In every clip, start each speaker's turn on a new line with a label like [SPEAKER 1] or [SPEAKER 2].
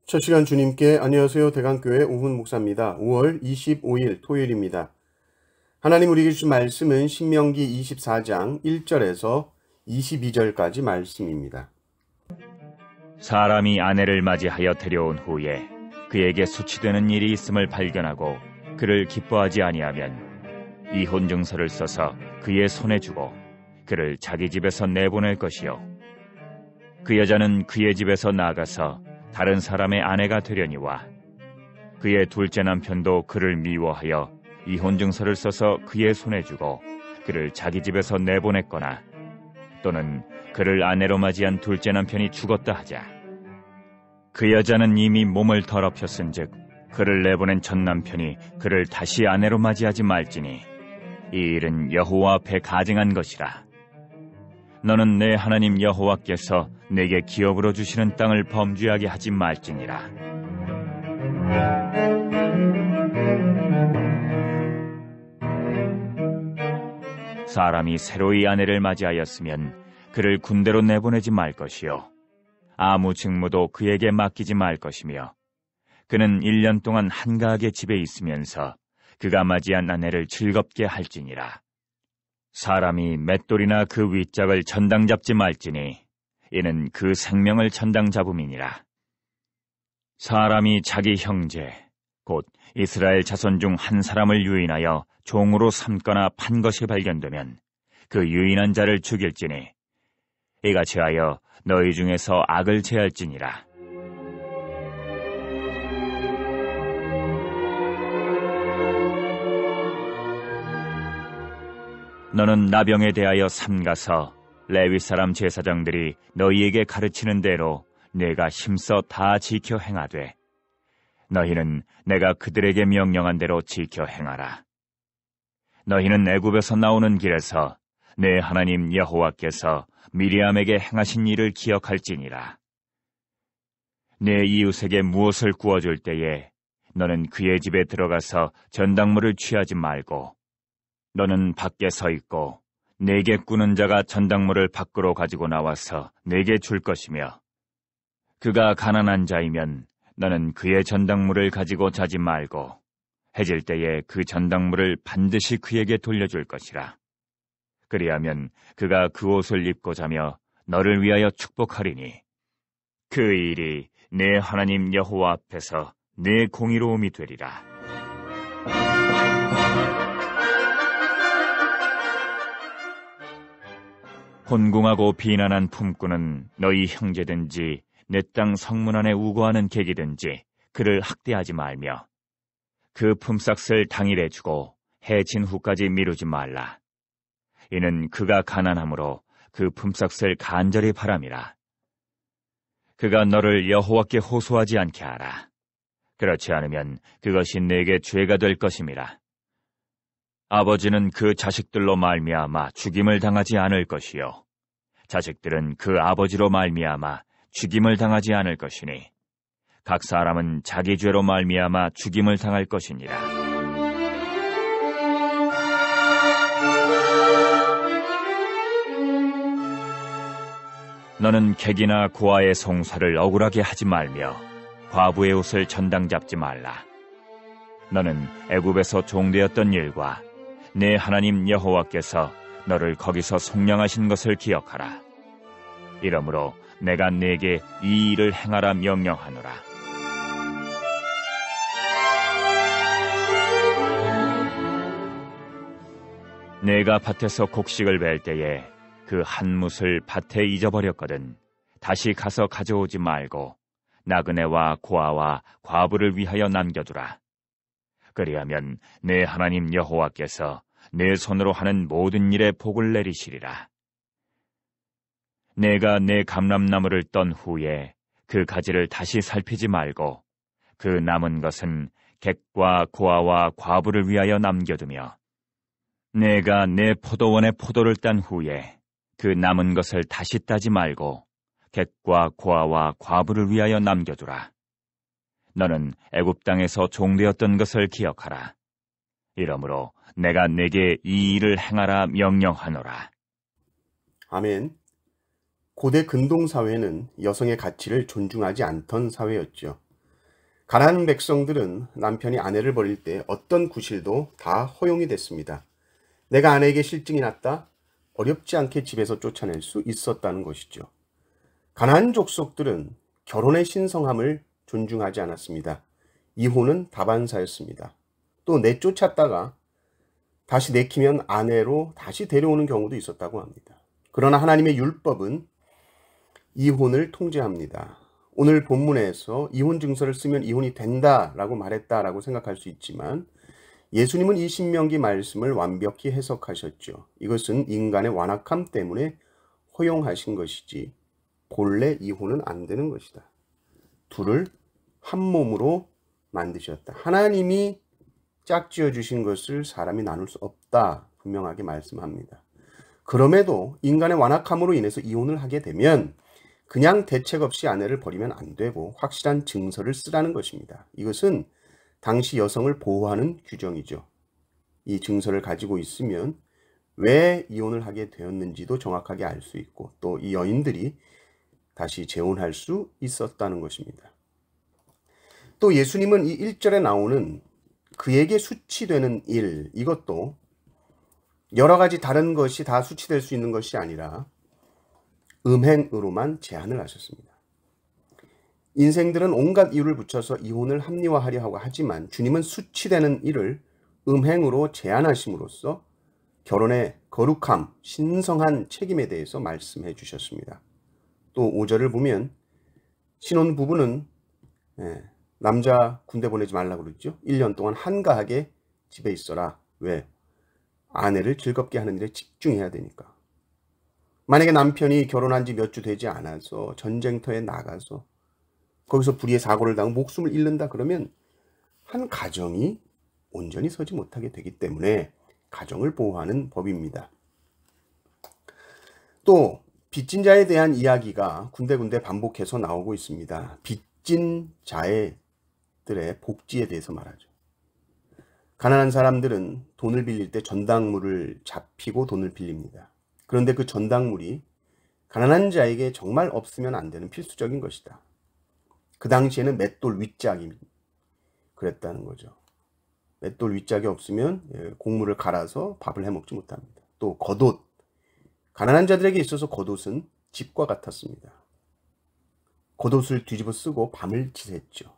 [SPEAKER 1] 첫 시간 주님께 안녕하세요. 대강교회 오훈 목사입니다. 5월 25일 토요일입니다. 하나님 우리에게 주신 말씀은 신명기 24장 1절에서 22절까지 말씀입니다.
[SPEAKER 2] 사람이 아내를 맞이하여 데려온 후에 그에게 수치되는 일이 있음을 발견하고 그를 기뻐하지 아니하면 이혼 증서를 써서 그의 손에 주고 그를 자기 집에서 내보낼 것이요 그 여자는 그의 집에서 나가서 다른 사람의 아내가 되려니와 그의 둘째 남편도 그를 미워하여 이혼 증서를 써서 그의 손에 주고 그를 자기 집에서 내보냈거나 또는 그를 아내로 맞이한 둘째 남편이 죽었다 하자 그 여자는 이미 몸을 더럽혔은즉 그를 내보낸 첫 남편이 그를 다시 아내로 맞이하지 말지니 이 일은 여호와 앞에 가증한 것이라. 너는 내 하나님 여호와께서 내게 기업으로 주시는 땅을 범죄하게 하지 말지니라. 사람이 새로이 아내를 맞이하였으면 그를 군대로 내보내지 말 것이요 아무 직무도 그에게 맡기지 말 것이며 그는 1년 동안 한가하게 집에 있으면서 그가 맞이한 아내를 즐겁게 할지니라. 사람이 맷돌이나 그 윗짝을 전당 잡지 말지니 이는 그 생명을 전당 잡음이니라. 사람이 자기 형제 곧 이스라엘 자손 중 한 사람을 유인하여 종으로 삼거나 판 것이 발견되면 그 유인한 자를 죽일지니 이같이 하여 너희 중에서 악을 제할지니라. 너는 나병에 대하여 삼가서 레위 사람 제사장들이 너희에게 가르치는 대로 내가 힘써 다 지켜 행하되 너희는 내가 그들에게 명령한 대로 지켜 행하라. 너희는 애굽에서 나오는 길에서 내 하나님 여호와께서 미리암에게 행하신 일을 기억할지니라. 내 이웃에게 무엇을 구워줄 때에 너는 그의 집에 들어가서 전당물을 취하지 말고 너는 밖에 서 있고 내게 꾸는 자가 전당물을 밖으로 가지고 나와서 내게 줄 것이며 그가 가난한 자이면 너는 그의 전당물을 가지고 자지 말고 해질 때에 그 전당물을 반드시 그에게 돌려줄 것이라. 그리하면 그가 그 옷을 입고 자며 너를 위하여 축복하리니 그 일이 내 하나님 여호와 앞에서 내 공의로움이 되리라. 혼궁하고 비난한 품꾼은 너희 형제든지 내 땅 성문 안에 우거하는 객이든지 그를 학대하지 말며 그 품삯을 당일에 주고 해친 후까지 미루지 말라. 이는 그가 가난함으로 그 품삯을 간절히 바람이라. 그가 너를 여호와께 호소하지 않게 하라. 그렇지 않으면 그것이 내게 죄가 될 것임이라. 아버지는 그 자식들로 말미암아 죽임을 당하지 않을 것이요 자식들은 그 아버지로 말미암아 죽임을 당하지 않을 것이니 각 사람은 자기 죄로 말미암아 죽임을 당할 것이니라. 너는 객이나 고아의 송사를 억울하게 하지 말며 과부의 옷을 전당 잡지 말라. 너는 애굽에서 종되었던 일과 내 하나님 여호와께서 너를 거기서 속량하신 것을 기억하라. 이러므로 내가 네게 이 일을 행하라 명령하노라. 내가 밭에서 곡식을 벨 때에 그 한 뭇을 밭에 잊어버렸거든 다시 가서 가져오지 말고 나그네와 고아와 과부를 위하여 남겨두라. 그리하면 내 하나님 여호와께서 내 손으로 하는 모든 일에 복을 내리시리라. 내가 내 감람나무를 떤 후에 그 가지를 다시 살피지 말고 그 남은 것은 객과 고아와 과부를 위하여 남겨두며 내가 내 포도원의 포도를 딴 후에 그 남은 것을 다시 따지 말고 객과 고아와 과부를 위하여 남겨두라. 너는 애굽 땅에서 종되었던 것을 기억하라. 이러므로 내가 네게 이 일을 행하라 명령하노라.
[SPEAKER 1] 아멘. 고대 근동 사회는 여성의 가치를 존중하지 않던 사회였죠. 가나안 백성들은 남편이 아내를 버릴 때 어떤 구실도 다 허용이 됐습니다. 내가 아내에게 실증이 났다? 어렵지 않게 집에서 쫓아낼 수 있었다는 것이죠. 가나안 족속들은 결혼의 신성함을 존중하지 않았습니다. 이혼은 다반사였습니다. 또 내쫓았다가 다시 내키면 아내로 다시 데려오는 경우도 있었다고 합니다. 그러나 하나님의 율법은 이혼을 통제합니다. 오늘 본문에서 이혼 증서를 쓰면 이혼이 된다라고 말했다라고 생각할 수 있지만 예수님은 이 신명기 말씀을 완벽히 해석하셨죠. 이것은 인간의 완악함 때문에 허용하신 것이지 본래 이혼은 안 되는 것이다. 둘을 한 몸으로 만드셨다. 하나님이 짝지어 주신 것을 사람이 나눌 수 없다. 분명하게 말씀합니다. 그럼에도 인간의 완악함으로 인해서 이혼을 하게 되면 그냥 대책 없이 아내를 버리면 안 되고 확실한 증서를 쓰라는 것입니다. 이것은 당시 여성을 보호하는 규정이죠. 이 증서를 가지고 있으면 왜 이혼을 하게 되었는지도 정확하게 알 수 있고 또 이 여인들이 다시 재혼할 수 있었다는 것입니다. 또 예수님은 이 1절에 나오는 그에게 수치되는 일, 이것도 여러 가지 다른 것이 다 수치될 수 있는 것이 아니라 음행으로만 제한을 하셨습니다. 인생들은 온갖 이유를 붙여서 이혼을 합리화하려 하고 하지만 주님은 수치되는 일을 음행으로 제한하심으로써 결혼의 거룩함, 신성한 책임에 대해서 말씀해 주셨습니다. 또 5절을 보면 신혼부부는 남자 군대 보내지 말라고 그랬죠. 1년 동안 한가하게 집에 있어라. 왜? 아내를 즐겁게 하는 일에 집중해야 되니까. 만약에 남편이 결혼한 지 몇 주 되지 않아서 전쟁터에 나가서 거기서 불의의 사고를 당하고 목숨을 잃는다 그러면 한 가정이 온전히 서지 못하게 되기 때문에 가정을 보호하는 법입니다. 또 빚진 자에 대한 이야기가 군데군데 반복해서 나오고 있습니다. 빚진 자들의 복지에 대해서 말하죠. 가난한 사람들은 돈을 빌릴 때 전당물을 잡히고 돈을 빌립니다. 그런데 그 전당물이 가난한 자에게 정말 없으면 안 되는 필수적인 것이다. 그 당시에는 맷돌 윗짝이 그랬다는 거죠. 맷돌 윗짝이 없으면 곡물을 갈아서 밥을 해먹지 못합니다. 또 겉옷, 가난한 자들에게 있어서 겉옷은 집과 같았습니다. 겉옷을 뒤집어 쓰고 밤을 지샜죠.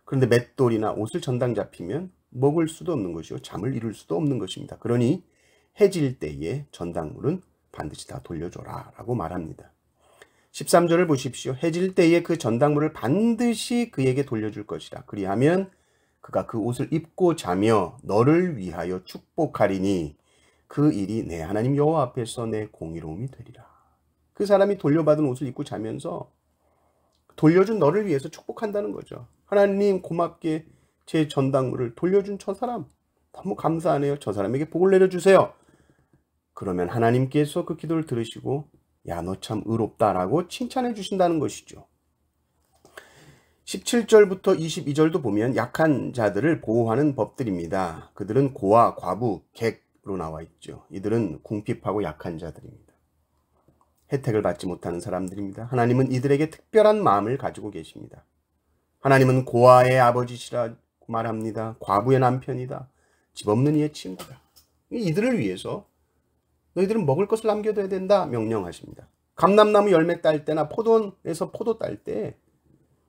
[SPEAKER 1] 그런데 맷돌이나 옷을 전당 잡히면 먹을 수도 없는 것이요 잠을 이룰 수도 없는 것입니다. 그러니 해질 때에 전당물은 반드시 다 돌려줘라 라고 말합니다. 13절을 보십시오. 해질 때에 그 전당물을 반드시 그에게 돌려줄 것이라. 그리하면 그가 그 옷을 입고 자며 너를 위하여 축복하리니 그 일이 내 하나님 여호와 앞에서 내 공의로움이 되리라. 그 사람이 돌려받은 옷을 입고 자면서 돌려준 너를 위해서 축복한다는 거죠. 하나님 고맙게 제 전당물을 돌려준 저 사람 너무 감사하네요. 저 사람에게 복을 내려주세요. 그러면 하나님께서 그 기도를 들으시고 야, 너 참 의롭다라고 칭찬해 주신다는 것이죠. 17절부터 22절도 보면 약한 자들을 보호하는 법들입니다. 그들은 고아, 과부, 객으로 나와 있죠. 이들은 궁핍하고 약한 자들입니다. 혜택을 받지 못하는 사람들입니다. 하나님은 이들에게 특별한 마음을 가지고 계십니다. 하나님은 고아의 아버지시라 말합니다. 과부의 남편이다. 집 없는 이의 친구다. 이들을 위해서 너희들은 먹을 것을 남겨둬야 된다 명령하십니다. 감람나무 열매 딸 때나 포도에서 포도 딸 때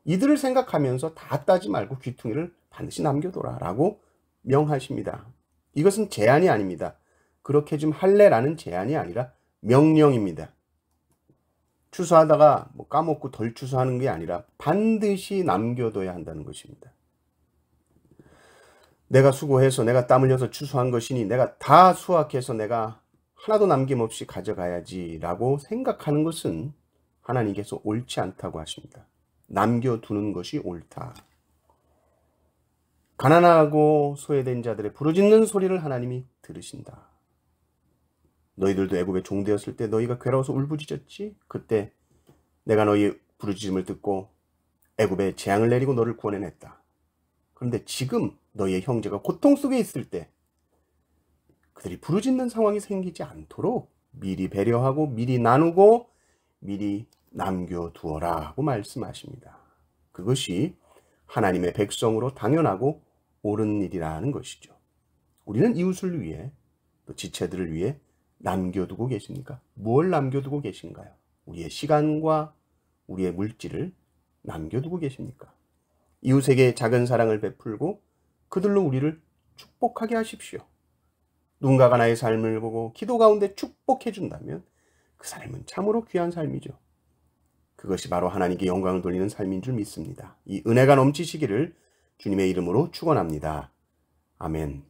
[SPEAKER 1] 이들을 생각하면서 다 따지 말고 귀퉁이를 반드시 남겨둬라 라고 명하십니다. 이것은 제한이 아닙니다. 그렇게 좀 할래라는 제한이 아니라 명령입니다. 추수하다가 까먹고 덜 추수하는 게 아니라 반드시 남겨둬야 한다는 것입니다. 내가 수고해서 내가 땀 흘려서 추수한 것이니 내가 다 수확해서 내가 하나도 남김없이 가져가야지 라고 생각하는 것은 하나님께서 옳지 않다고 하십니다. 남겨두는 것이 옳다. 가난하고 소외된 자들의 부르짖는 소리를 하나님이 들으신다. 너희들도 애굽에 종되었을 때 너희가 괴로워서 울부짖었지? 그때 내가 너희 부르짖음을 듣고 애굽에 재앙을 내리고 너를 구원해냈다. 그런데 지금 너의 형제가 고통 속에 있을 때 그들이 부르짖는 상황이 생기지 않도록 미리 배려하고 미리 나누고 미리 남겨두어라 하고 말씀하십니다. 그것이 하나님의 백성으로 당연하고 옳은 일이라는 것이죠. 우리는 이웃을 위해 또 지체들을 위해 남겨두고 계십니까? 뭘 남겨두고 계신가요? 우리의 시간과 우리의 물질을 남겨두고 계십니까? 이웃에게 작은 사랑을 베풀고 그들로 우리를 축복하게 하십시오. 누군가가 나의 삶을 보고 기도 가운데 축복해 준다면 그 삶은 참으로 귀한 삶이죠. 그것이 바로 하나님께 영광을 돌리는 삶인 줄 믿습니다. 이 은혜가 넘치시기를 주님의 이름으로 축원합니다. 아멘.